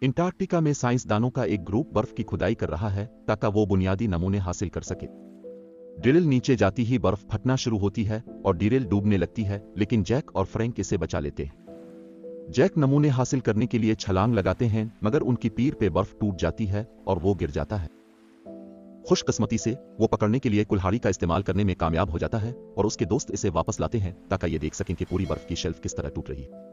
Antarctica में साइंसदानों का एक ग्रुप बर्फ की खुदाई कर रहा है ताकि वो बुनियादी नमूने हासिल कर सके। ड्रिल नीचे जाती ही बर्फ फटना शुरू होती है और ड्रिल डूबने लगती है, लेकिन जैक और फ्रैंक इसे बचा लेते हैं। जैक नमूने हासिल करने के लिए छलांग लगाते हैं, मगर उनकी पीठ पे बर्फ टूट जाती है और वो गिर जाता है। खुशकिस्मती से वो पकड़ने के लिए कुल्हाड़ी का इस्तेमाल करने में कामयाब हो जाता है और उसके दोस्त इसे वापस लाते हैं ताकि ये देख सकें कि पूरी बर्फ की शेल्फ किस तरह टूट रही है।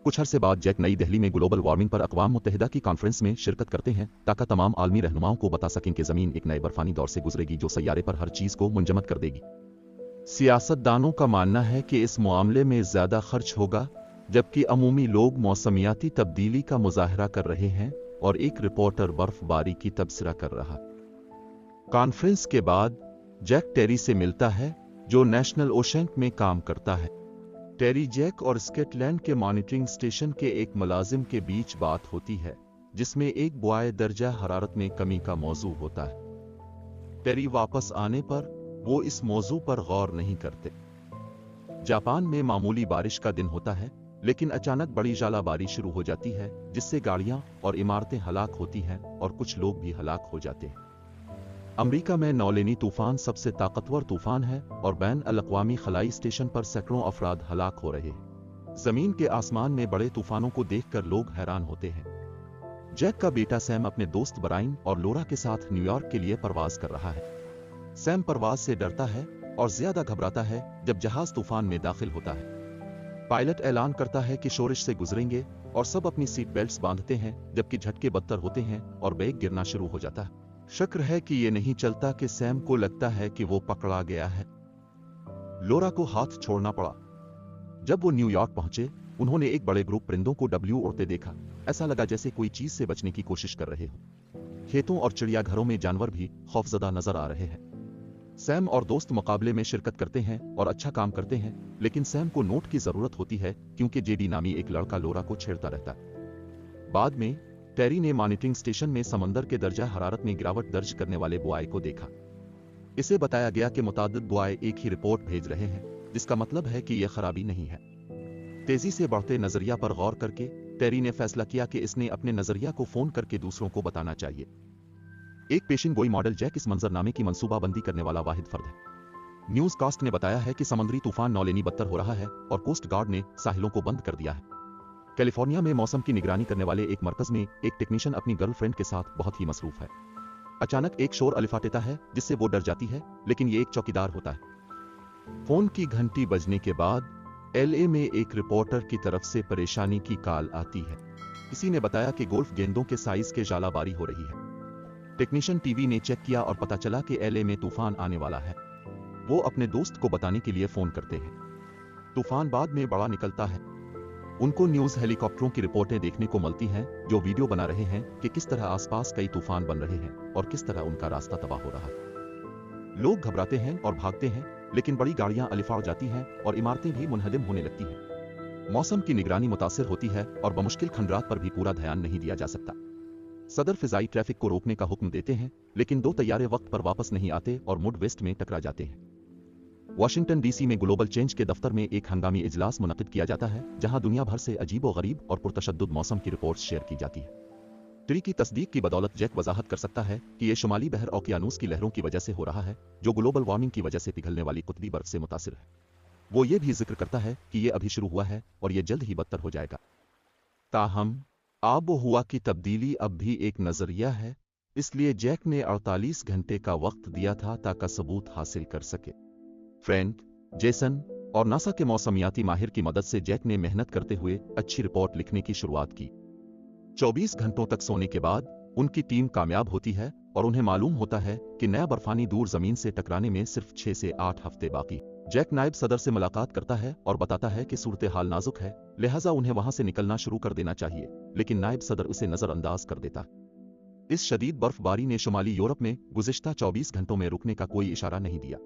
कुछ अरसे बाद जैक नई दिल्ली में ग्लोबल वार्मिंग पर अक़वाम मुत्तहिदा की कॉन्फ्रेंस में शिरकत करते हैं ताकि तमाम आलमी रहनुमाओं को बता सकें कि ज़मीन एक नए बर्फानी दौर से गुजरेगी जो सैयारे पर हर चीज़ को मुंजमद कर देगी। सियासतदानों का मानना है कि इस मामले में ज़्यादा खर्च होगा, जबकि अमूमी लोग मौसमियाती तब्दीली का मुजाहरा कर रहे हैं और एक रिपोर्टर बर्फबारी की तबसरा कर रहा। कॉन्फ्रेंस के बाद जैक टेरी से मिलता है, जो नेशनल ओशेंक में काम करता है। टेरी, जैक और स्कॉटलैंड के मॉनिटरिंग स्टेशन के एक मुलाजिम के बीच बात होती है, जिसमें एक बुआए दर्जा हरारत में कमी का मौजू होता है। टेरी वापस आने पर वो इस मौजू पर गौर नहीं करते। जापान में मामूली बारिश का दिन होता है, लेकिन अचानक बड़ी जालाबारी शुरू हो जाती है, जिससे गाड़ियां और इमारतें हलाक होती हैं और कुछ लोग भी हलाक हो जाते हैं। अमेरिका में नौलेनी तूफान सबसे ताकतवर तूफान है और बैन अल-अक़वामी खलाई स्टेशन पर सैकड़ों अफराद हलाक हो रहे हैं। जमीन के आसमान में बड़े तूफानों को देखकर लोग हैरान होते हैं। जैक का बेटा सैम अपने दोस्त ब्राइन और लोरा के साथ न्यूयॉर्क के लिए परवाज कर रहा है। सैम परवाज से डरता है और ज्यादा घबराता है जब जहाज तूफान में दाखिल होता है। पायलट ऐलान करता है कि शोरिश से गुजरेंगे और सब अपनी सीट बेल्ट्स बांधते हैं, जबकि झटके बदतर होते हैं और बैग गिरना शुरू हो जाता है। शक्र है कि ये नहीं चलता कि सैम को लगता है कि वो पकड़ा गया है। लोरा को हाथ छोड़ना पड़ा। जब वो न्यूयॉर्क पहुंचे, उन्होंने एक बड़े ग्रुप परिंदों को उड़ते देखा। ऐसा लगा जैसे कोई चीज से बचने की कोशिश कर रहे हो। खेतों और चिड़ियाघरों में जानवर भी खौफजदा नजर आ रहे हैं। सैम और दोस्त मुकाबले में शिरकत करते हैं और अच्छा काम करते हैं, लेकिन सैम को नोट की जरूरत होती है क्योंकि जेडी नामी एक लड़का लोरा को छेड़ता रहता है। बाद में टेरी ने मॉनिटरिंग स्टेशन में समंदर के दर्जा हरारत में गिरावट दर्ज करने वाले बुआए को देखा। इसे बताया गया कि मुतादिद बुआए एक ही रिपोर्ट भेज रहे हैं, जिसका मतलब है कि यह खराबी नहीं है। तेजी से बढ़ते नजरिया पर गौर करके टेरी ने फैसला किया कि इसने अपने नजरिया को फोन करके दूसरों को बताना चाहिए। एक पेशिन गोई मॉडल जैक इस मंजरनामे की मंसूबाबंदी करने वाला वाहिद फर्द है। न्यूज कास्ट ने बताया है कि समुद्री तूफान नौलेनी बदतर हो रहा है और कोस्ट गार्ड ने साहिलों को बंद कर दिया है। कैलिफोर्निया में मौसम की निगरानी करने वाले एक मरकज में एक टेक्नीशियन अपनी गर्लफ्रेंड के साथ बहुत ही मसरूफ है। अचानक एक शोर अलिफाटेता है जिससे वो डर जाती है, लेकिन ये एक चौकीदार होता है। फोन की घंटी बजने के बाद एलए में एक रिपोर्टर की तरफ से परेशानी की कॉल आती है। किसी ने बताया कि गोल्फ गेंदों के साइज के जालाबारी हो रही है। टेक्नीशियन टीवी ने चेक किया और पता चला कि एलए में तूफान आने वाला है। वो अपने दोस्त को बताने के लिए फोन करते हैं। तूफान बाद में बड़ा निकलता है। उनको न्यूज हेलीकॉप्टरों की रिपोर्टें देखने को मिलती हैं, जो वीडियो बना रहे हैं कि किस तरह आसपास कई तूफान बन रहे हैं और किस तरह उनका रास्ता तबाह हो रहा है। लोग घबराते हैं और भागते हैं, लेकिन बड़ी गाड़ियां अलिफाड़ जाती हैं और इमारतें भी मुनहदिम होने लगती हैं। मौसम की निगरानी मुतासिर होती है और बमुश्किल खंडरात पर भी पूरा ध्यान नहीं दिया जा सकता। सदर फिजाई ट्रैफिक को रोकने का हुक्म देते हैं, लेकिन 2 तैयारे वक्त पर वापस नहीं आते और मुड वेस्ट में टकरा जाते हैं। वाशिंगटन डीसी में ग्लोबल चेंज के दफ्तर में एक हंगामी इजलास मुनक्किद किया जाता है, जहां दुनिया भर से अजीबो-गरीब और पुरतशद्दुद मौसम की रिपोर्ट्स शेयर की जाती है। टेरी की तस्दीक की बदौलत जैक वजाहत कर सकता है कि यह शुमाली बहर ओकियानूस की लहरों की वजह से हो रहा है, जो ग्लोबल वार्मिंग की वजह से पिघलने वाली कुतबी बर्फ से मुतासिर है। वो ये भी जिक्र करता है कि यह अभी शुरू हुआ है और यह जल्द ही बदतर हो जाएगा। ताहम आबोहवा की तब्दीली अब भी एक नजरिया है, इसलिए जैक ने 48 घंटे का वक्त दिया था ताकि सबूत हासिल कर सके। फ्रैंक, जेसन और नासा के मौसमियाती माहिर की मदद से जैक ने मेहनत करते हुए अच्छी रिपोर्ट लिखने की शुरुआत की। 24 घंटों तक सोने के बाद उनकी टीम कामयाब होती है और उन्हें मालूम होता है कि नया बर्फानी दूर जमीन से टकराने में सिर्फ 6 से 8 हफ्ते बाकी। जैक नायब सदर से मुलाकात करता है और बताता है कि सूरत हाल नाजुक है, लिहाजा उन्हें वहां से निकलना शुरू कर देना चाहिए, लेकिन नायब सदर उसे नजरअंदाज कर देता। इस शदीद बर्फबारी ने शुमाली यूरोप में गुज़िश्ता 24 घंटों में रुकने का कोई इशारा नहीं दिया।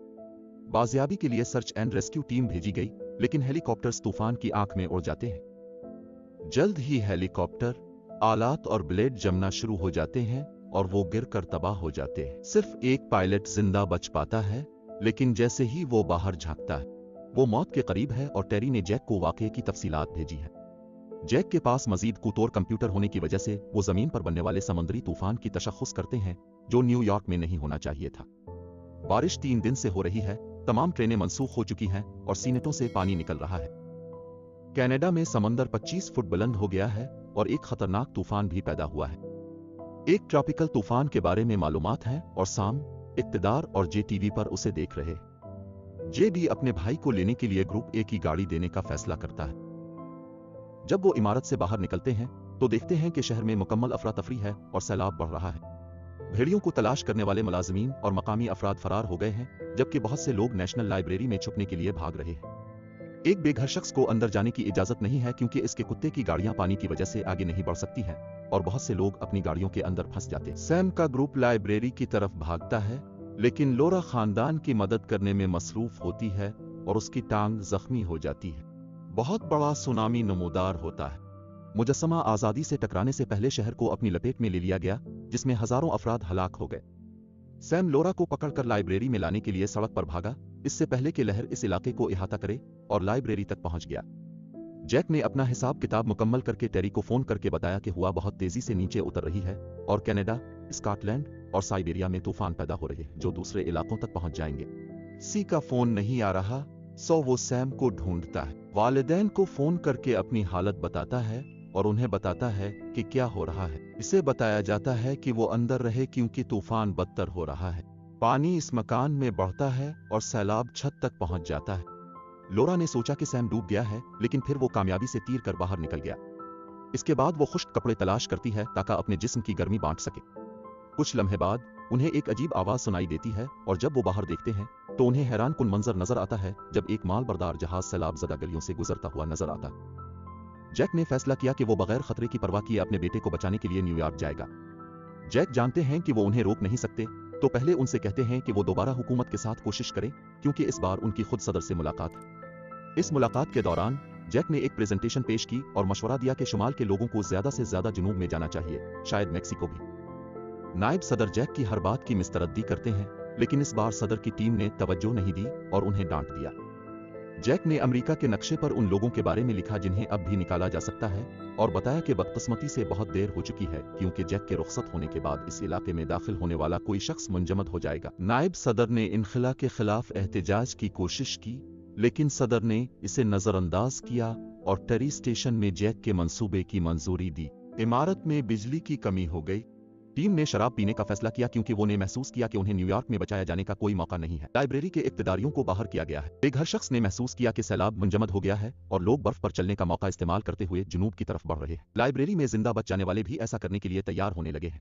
बाजियाबी के लिए सर्च एंड रेस्क्यू टीम भेजी गई, लेकिन हेलीकॉप्टर्स तूफान की आंख में उड़ जाते हैं। जल्द ही हेलीकॉप्टर, आलात और ब्लेड जमना शुरू हो जाते हैं और वो गिरकर तबाह हो जाते हैं। सिर्फ एक पायलट जिंदा बच पाता है, लेकिन जैसे ही वो बाहर झांकता है, वो मौत के करीब है और टेरी ने जैक को वाकये की तफसीलात भेजी है। जैक के पास मजीद कुतोर कंप्यूटर होने की वजह से वो जमीन पर बनने वाले समुद्री तूफान की तशख़्ख़ुस करते हैं जो न्यूयॉर्क में नहीं होना चाहिए था। बारिश 3 दिन से हो रही है, तमाम ट्रेनें मनसूख हो चुकी हैं और सीनेटों से पानी निकल रहा है। कनाडा में समंदर 25 फुट बुलंद हो गया है और एक खतरनाक तूफान भी पैदा हुआ है। एक ट्रॉपिकल तूफान के बारे में मालूमात हैं और साम, इक़्तिदार और जे टीवी पर उसे देख रहे। जे भी अपने भाई को लेने के लिए ग्रुप ए की गाड़ी देने का फैसला करता है। जब वो इमारत से बाहर निकलते हैं तो देखते हैं कि शहर में मुकम्मल अफरा तफरी है और सैलाब बढ़ रहा है। भेड़ियों को तलाश करने वाले मुलाजिमीन और मकामी अफराद फरार हो गए हैं, जबकि बहुत से लोग नेशनल लाइब्रेरी में छुपने के लिए भाग रहे हैं। एक बेघर शख्स को अंदर जाने की इजाजत नहीं है क्योंकि इसके कुत्ते की गाड़ियां पानी की वजह से आगे नहीं बढ़ सकती हैं और बहुत से लोग अपनी गाड़ियों के अंदर फंस जाते हैं। सैम का ग्रुप लाइब्रेरी की तरफ भागता है, लेकिन लोरा खानदान की मदद करने में मसरूफ होती है और उसकी टांग जख्मी हो जाती है। बहुत बड़ा सुनामी नमूदार होता है। मुजस्समा आज़ादी से टकराने से पहले शहर को अपनी लपेट में ले लिया गया, जिसमें हजारों अफराद हलाक हो गए। सैम लोरा को पकड़कर लाइब्रेरी में लाने के लिए सड़क पर भागा, इससे पहले कि लहर इस इलाके को इहाता करे और लाइब्रेरी तक पहुंच गया। जैक ने अपना हिसाब किताब मुकम्मल करके टेरी को फोन करके बताया कि हुआ बहुत तेजी से नीचे उतर रही है और कनाडा, स्कॉटलैंड और साइबेरिया में तूफान पैदा हो रहे हैं जो दूसरे इलाकों तक पहुंच जाएंगे। सी का फोन नहीं आ रहा, सो वो सैम को ढूंढता है। वालिदैन को फोन करके अपनी हालत बताता है और उन्हें बताता है कि क्या हो रहा है। इसे बताया जाता है कि वो अंदर रहे क्योंकि तूफान बदतर हो रहा है। पानी इस मकान में बढ़ता है और सैलाब छत तक पहुंच जाता है। लोरा ने सोचा कि सैम डूब गया है, लेकिन फिर वो कामयाबी से तीर कर बाहर निकल गया। इसके बाद वो खुश्क कपड़े तलाश करती है ताकि अपने जिस्म की गर्मी बांट सके। कुछ लम्हे बाद उन्हें एक अजीब आवाज सुनाई देती है और जब वो बाहर देखते हैं तो उन्हें हैरान कुन मंजर नजर आता है जब एक मालबरदार जहाज सैलाब ज़दा गलियों से गुजरता हुआ नजर आता। जैक ने फैसला किया कि वो बगैर खतरे की परवाह किए अपने बेटे को बचाने के लिए न्यूयॉर्क जाएगा। जैक जानते हैं कि वो उन्हें रोक नहीं सकते, तो पहले उनसे कहते हैं कि वो दोबारा हुकूमत के साथ कोशिश करें क्योंकि इस बार उनकी खुद सदर से मुलाकात है। इस मुलाकात के दौरान जैक ने एक प्रेजेंटेशन पेश की और मशवरा दिया कि शुमाल के लोगों को ज्यादा से ज्यादा जुनूब में जाना चाहिए, शायद मेक्सिको भी। नायब सदर जैक की हर बात की मिस्तरद्दी करते हैं, लेकिन इस बार सदर की टीम ने तवज्जो नहीं दी और उन्हें डांट दिया। जैक ने अमेरिका के नक्शे पर उन लोगों के बारे में लिखा जिन्हें अब भी निकाला जा सकता है और बताया कि बदकिस्मती से बहुत देर हो चुकी है क्योंकि जैक के रुखसत होने के बाद इस इलाके में दाखिल होने वाला कोई शख्स मुंजमद हो जाएगा। नायब सदर ने इनखला के खिलाफ एहतजाज की कोशिश की, लेकिन सदर ने इसे नजरअंदाज किया और टेरी स्टेशन में जैक के मंसूबे की मंजूरी दी। इमारत में बिजली की कमी हो गई। टीम ने शराब पीने का फैसला किया क्योंकि वो ने महसूस किया कि उन्हें न्यूयॉर्क में बचाया जाने का कोई मौका नहीं है। लाइब्रेरी के इक़्तिदारियों को बाहर किया गया है। बेघर शख्स ने महसूस किया कि सैलाब मुंजमद हो गया है और लोग बर्फ पर चलने का मौका इस्तेमाल करते हुए जुनूब की तरफ बढ़ रहे हैं। लाइब्रेरी में जिंदा बच जाने वाले भी ऐसा करने के लिए तैयार होने लगे हैं।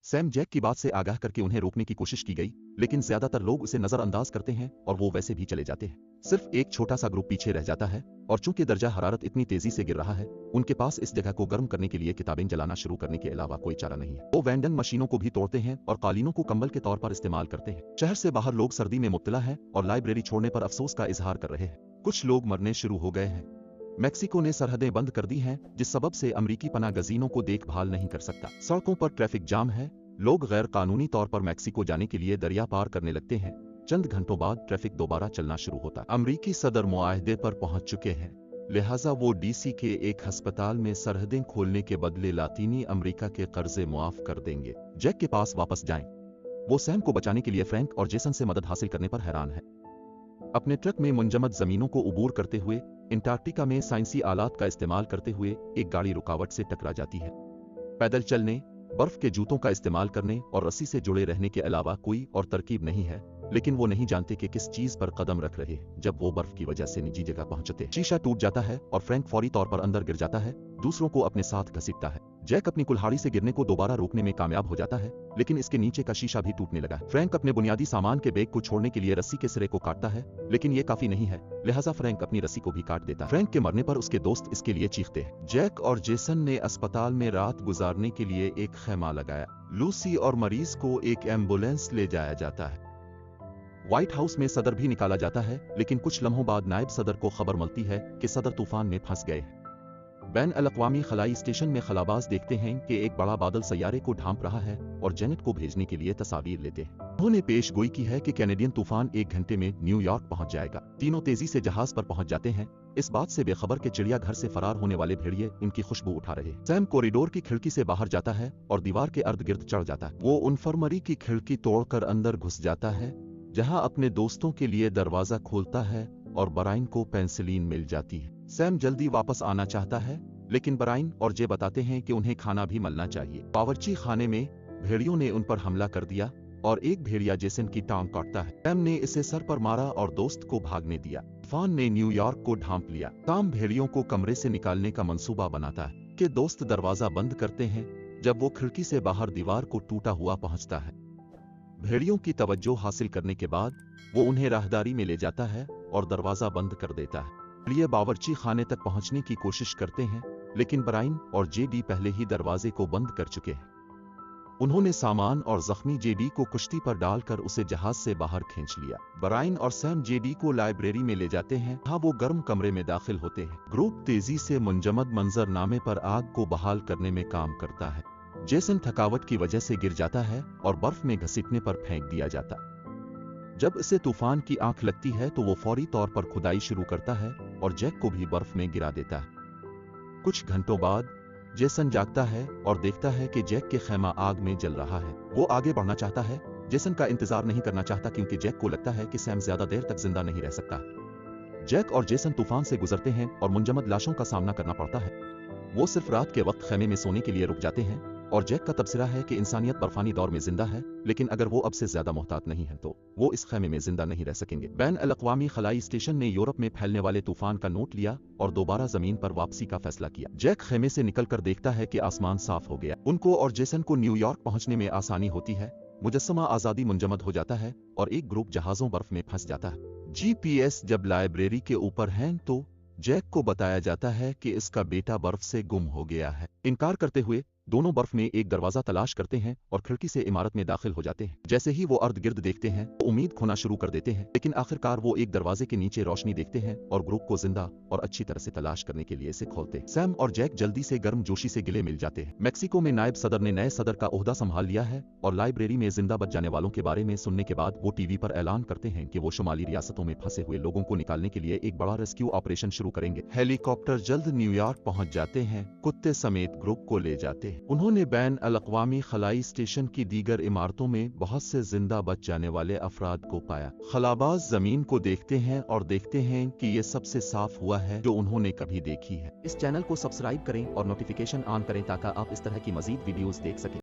सैम जैक की बात से आगाह करके उन्हें रोकने की कोशिश की गई, लेकिन ज्यादातर लोग उसे नजरअंदाज करते हैं और वो वैसे भी चले जाते हैं। सिर्फ एक छोटा सा ग्रुप पीछे रह जाता है और चूंकि दर्जा हरारत इतनी तेजी से गिर रहा है, उनके पास इस जगह को गर्म करने के लिए किताबें जलाना शुरू करने के अलावा कोई चारा नहीं है। वो वेंडन मशीनों को भी तोड़ते हैं और कालीनों को कंबल के तौर पर इस्तेमाल करते हैं। शहर से बाहर लोग सर्दी में मुब्तला हैं और लाइब्रेरी छोड़ने पर अफसोस का इजहार कर रहे हैं। कुछ लोग मरने शुरू हो गए हैं। मेक्सिको ने सरहदें बंद कर दी हैं, जिस सबब से अमरीकी पनाह गजीनों को देखभाल नहीं कर सकता। सड़कों पर ट्रैफिक जाम है। लोग गैर कानूनी तौर पर मेक्सिको जाने के लिए दरिया पार करने लगते हैं। चंद घंटों बाद ट्रैफिक दोबारा चलना शुरू होता। अमरीकी सदर मुआहदे पर पहुंच चुके हैं, लिहाजा वो डीसी के एक अस्पताल में सरहदें खोलने के बदले लातीनी अमेरिका के कर्जे मुआफ कर देंगे। जैक के पास वापस जाएं। वो सैम को बचाने के लिए फ्रैंक और जेसन से मदद हासिल करने पर हैरान है। अपने ट्रक में मुंजमद जमीनों को उबूर करते हुए अंटार्कटिका में साइंसी आलात का इस्तेमाल करते हुए एक गाड़ी रुकावट से टकरा जाती है। पैदल चलने, बर्फ के जूतों का इस्तेमाल करने और रस्सी से जुड़े रहने के अलावा कोई और तरकीब नहीं है, लेकिन वो नहीं जानते कि किस चीज पर कदम रख रहे हैं। जब वो बर्फ की वजह से निजी जगह पहुंचते, शीशा टूट जाता है और फ्रैंक फौरी तौर पर अंदर गिर जाता है, दूसरों को अपने साथ घसीटता है। जैक अपनी कुल्हाड़ी से गिरने को दोबारा रोकने में कामयाब हो जाता है, लेकिन इसके नीचे का शीशा भी टूटने लगा। फ्रैंक अपने बुनियादी सामान के बैग को छोड़ने के लिए रस्सी के सिरे को काटता है, लेकिन ये काफी नहीं है, लिहाजा फ्रैंक अपनी रस्सी को भी काट देता है। फ्रैंक के मरने पर उसके दोस्त इसके लिए चीखते हैं। जैक और जेसन ने अस्पताल में रात गुजारने के लिए एक खेमा लगाया। लूसी और मरीज को एक एम्बुलेंस ले जाया जाता है। व्हाइट हाउस में सदर भी निकाला जाता है, लेकिन कुछ लम्हों बाद नायब सदर को खबर मिलती है कि सदर तूफान में फंस गए हैं। बैन अल-अक़वामी खलाई स्टेशन में खलाबाज देखते हैं कि एक बड़ा बादल सैयारे को ढांप रहा है और जेनेट को भेजने के लिए तस्वीर लेते हैं। उन्होंने पेश गोई की है कि कैनेडियन तूफान 1 घंटे में न्यूयॉर्क पहुंच जाएगा। तीनों तेजी से जहाज पर पहुंच जाते हैं। इस बात से बेखबर के चिड़ियाघर से फरार होने वाले भेड़िए इनकी खुशबू उठा रहे। सैम कॉरिडोर की खिड़की से बाहर जाता है और दीवार के अर्ध गिर्द चढ़ जाता है। वो इन्फर्मरी की खिड़की तोड़कर अंदर घुस जाता है, जहां अपने दोस्तों के लिए दरवाजा खोलता है और ब्रायन को पेंसिलीन मिल जाती है। सैम जल्दी वापस आना चाहता है, लेकिन ब्रायन और जे बताते हैं कि उन्हें खाना भी मिलना चाहिए। बावर्ची खाने में भेड़ियों ने उन पर हमला कर दिया और एक भेड़िया जेसन की टांग काटता है। सैम ने इसे सर पर मारा और दोस्त को भागने दिया। तूफान ने न्यूयॉर्क को ढांप लिया। टॉम भेड़ियों को कमरे से निकालने का मंसूबा बनाता है कि दोस्त दरवाजा बंद करते हैं जब वो खिड़की से बाहर दीवार को टूटा हुआ पहुंचता है। भेड़ियों की तवज्जो हासिल करने के बाद वो उन्हें राहदारी में ले जाता है और दरवाजा बंद कर देता है। भेड़िए बावर्ची खाने तक पहुंचने की कोशिश करते हैं, लेकिन ब्रायन और जेडी पहले ही दरवाजे को बंद कर चुके हैं। उन्होंने सामान और जख्मी जेडी को कुश्ती पर डालकर उसे जहाज से बाहर खींच लिया। ब्रायन और सैम जेडी को लाइब्रेरी में ले जाते हैं, जहां वो गर्म कमरे में दाखिल होते हैं। ग्रुप तेजी से मुंजमद मंजरनामे पर आग को बहाल करने में काम करता है। जेसन थकावट की वजह से गिर जाता है और बर्फ में घसीटने पर फेंक दिया जाता। जब इसे तूफान की आंख लगती है तो वो फौरी तौर पर खुदाई शुरू करता है और जैक को भी बर्फ में गिरा देता है। कुछ घंटों बाद जेसन जागता है और देखता है कि जैक के खेमा आग में जल रहा है। वो आगे बढ़ना चाहता है, जेसन का इंतजार नहीं करना चाहता क्योंकि जैक को लगता है कि सैम ज्यादा देर तक जिंदा नहीं रह सकता। जैक और जेसन तूफान से गुजरते हैं और मुंजमद लाशों का सामना करना पड़ता है। वो सिर्फ रात के वक्त खेमे में सोने के लिए रुक जाते हैं और जैक का तबसरा है कि इंसानियत बर्फानी दौर में जिंदा है, लेकिन अगर वो अब से ज्यादा मोहतात नहीं है तो वो इस खेमे में जिंदा नहीं रह सकेंगे। बैन अल-अक़वामी खलाई स्टेशन ने यूरोप में फैलने वाले तूफान का नोट लिया और दोबारा जमीन पर वापसी का फैसला किया। जैक खेमे से निकलकर देखता है कि आसमान साफ हो गया। उनको और जेसन को न्यूयॉर्क पहुंचने में आसानी होती है। मुजस्समा आजादी मुंजमद हो जाता है और एक ग्रुप जहाजों बर्फ में फंस जाता है। GPS जब लाइब्रेरी के ऊपर है तो जैक को बताया जाता है कि इसका बेटा बर्फ से गुम हो गया है। इनकार करते हुए दोनों बर्फ में एक दरवाजा तलाश करते हैं और खिड़की से इमारत में दाखिल हो जाते हैं। जैसे ही वो अर्द गिर्द देखते हैं तो उम्मीद खोना शुरू कर देते हैं, लेकिन आखिरकार वो एक दरवाजे के नीचे रोशनी देखते हैं और ग्रुप को जिंदा और अच्छी तरह से तलाश करने के लिए इसे खोलते हैं। सैम और जैक जल्दी से गर्म जोशी से गिले मिल जाते हैं। मैक्सिको में नायब सदर ने नए सदर का ओहदा संभाल लिया है और लाइब्रेरी में जिंदा बच जाने वालों के बारे में सुनने के बाद वो टीवी पर ऐलान करते हैं कि वो शुमाली रियासतों में फंसे हुए लोगों को निकालने के लिए एक बड़ा रेस्क्यू ऑपरेशन शुरू करेंगे। हेलीकॉप्टर जल्द न्यूयॉर्क पहुंच जाते हैं, कुत्ते समेत ग्रुप को ले जाते हैं। उन्होंने बैन अल-अक़वामी खलाई स्टेशन की दीगर इमारतों में बहुत से जिंदा बच जाने वाले अफराद को पाया। खलाबाज जमीन को देखते हैं और देखते हैं कि ये सबसे साफ हुआ है जो उन्होंने कभी देखी है। इस चैनल को सब्सक्राइब करें और नोटिफिकेशन ऑन करें ताकि आप इस तरह की मजीद वीडियोस देख सकें।